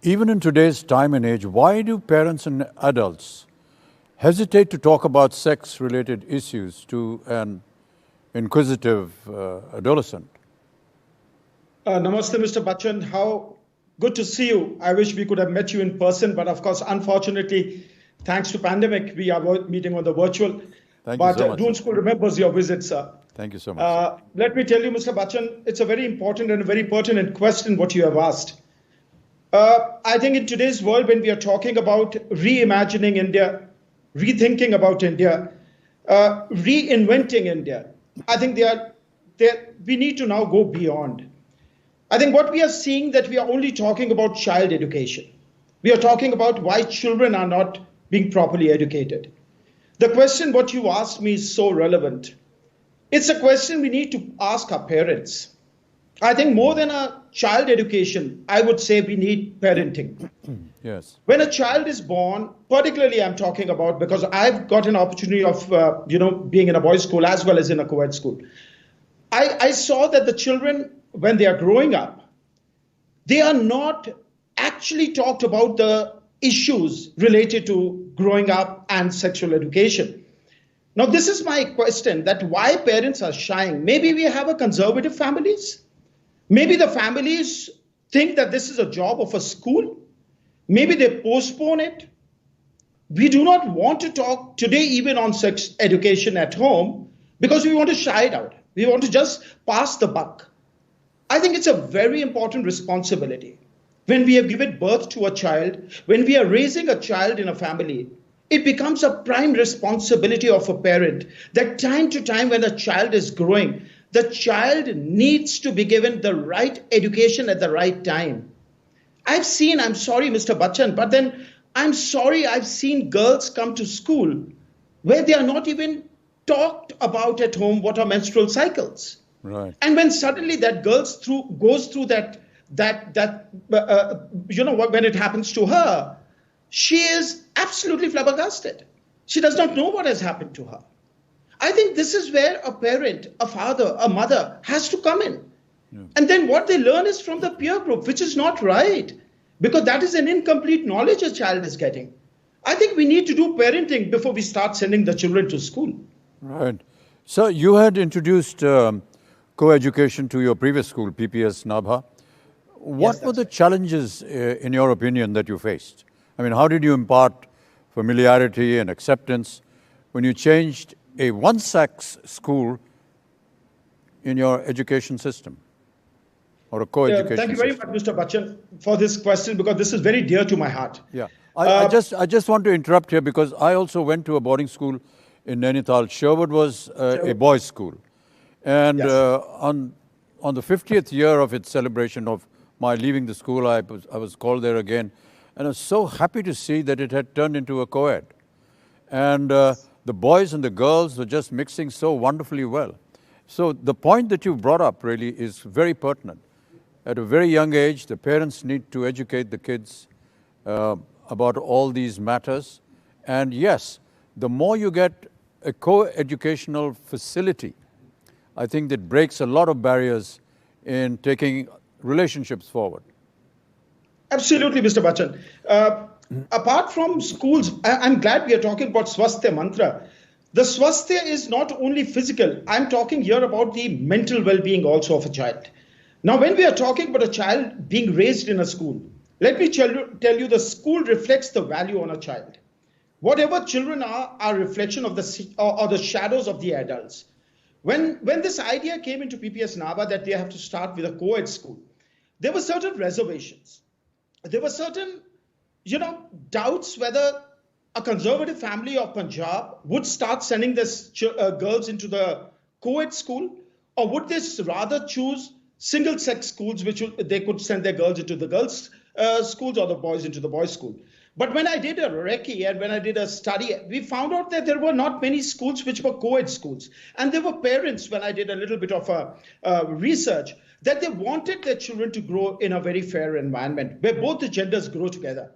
Even in today's time and age, why do parents and adults hesitate to talk about sex-related issues to an inquisitive adolescent? Namaste, Mr. Bachchan. How good to see you. I wish we could have met you in person, but of course, unfortunately, thanks to pandemic, we are meeting on the virtual. Thank you so much. Doon School remembers your visit, sir. Thank you so much. Let me tell you, Mr. Bachchan, it's a very important and a very pertinent question what you have asked. I think in today's world, when we are talking about reimagining India, rethinking about India, reinventing India, I think we need to now go beyond. I think what we are seeing that we are only talking about child education. We are talking about why children are not being properly educated. The question what you asked me is so relevant. It's a question we need to ask our parents. I think more than a child education, I would say we need parenting. Yes. When a child is born, particularly I'm talking about because I've got an opportunity of being in a boys' school as well as in a co-ed school. I saw that the children, when they are growing up, they are not actually talked about the issues related to growing up and sexual education. Now, this is my question, that why parents are shying. Maybe we have a conservative families. Maybe the families think that this is a job of a school. Maybe they postpone it. We do not want to talk today even on sex education at home because we want to shy it out. We want to just pass the buck. I think it's a very important responsibility. When we have given birth to a child, when we are raising a child in a family, it becomes a prime responsibility of a parent that time to time when a child is growing, the child needs to be given the right education at the right time. I'm sorry, Mr. Bachchan, but then I'm sorry I've seen girls come to school where they are not even talked about at home what are menstrual cycles. Right. And when suddenly that girl goes through that when it happens to her, she is absolutely flabbergasted. She does not know what has happened to her. I think this is where a parent, a father, a mother has to come in. Yeah. And then what they learn is from the peer group, which is not right, because that is an incomplete knowledge a child is getting. I think we need to do parenting before we start sending the children to school. Right. So you had introduced co-education to your previous school, PPS Nabha. What were the challenges, in your opinion, that you faced? I mean, how did you impart familiarity and acceptance when you changed a one-sex school in your education system or a co-education system? Thank you very much, Mr. Bachchan, for this question, because this is very dear to my heart. Yeah, I just want to interrupt here because I also went to a boarding school in Nainital. Sherwood was a boys' school. And on the 50th year of its celebration of my leaving the school, I was called there again. And I was so happy to see that it had turned into a co-ed. And the boys and the girls were just mixing so wonderfully well. So the point that you brought up really is very pertinent. At a very young age, the parents need to educate the kids about all these matters. And yes, the more you get a co-educational facility, I think that breaks a lot of barriers in taking relationships forward. Absolutely, Mr. Bachchan. Apart from schools, I'm glad we are talking about Swasthya mantra. The Swasthya is not only physical. I'm talking here about the mental well-being also of a child. Now, when we are talking about a child being raised in a school, let me tell you the school reflects the value on a child. Whatever children are a reflection of the shadows of the adults. When this idea came into PPS Nabha that they have to start with a co-ed school, there were certain reservations. There were certain, doubts whether a conservative family of Punjab would start sending their girls into the co-ed school, or would they rather choose single-sex schools which they could send their girls into the girls' schools or the boys into the boys' school. But when I did a recce and when I did a study, we found out that there were not many schools which were co-ed schools. And there were parents, when I did a little bit of research, that they wanted their children to grow in a very fair environment where both the genders grow together.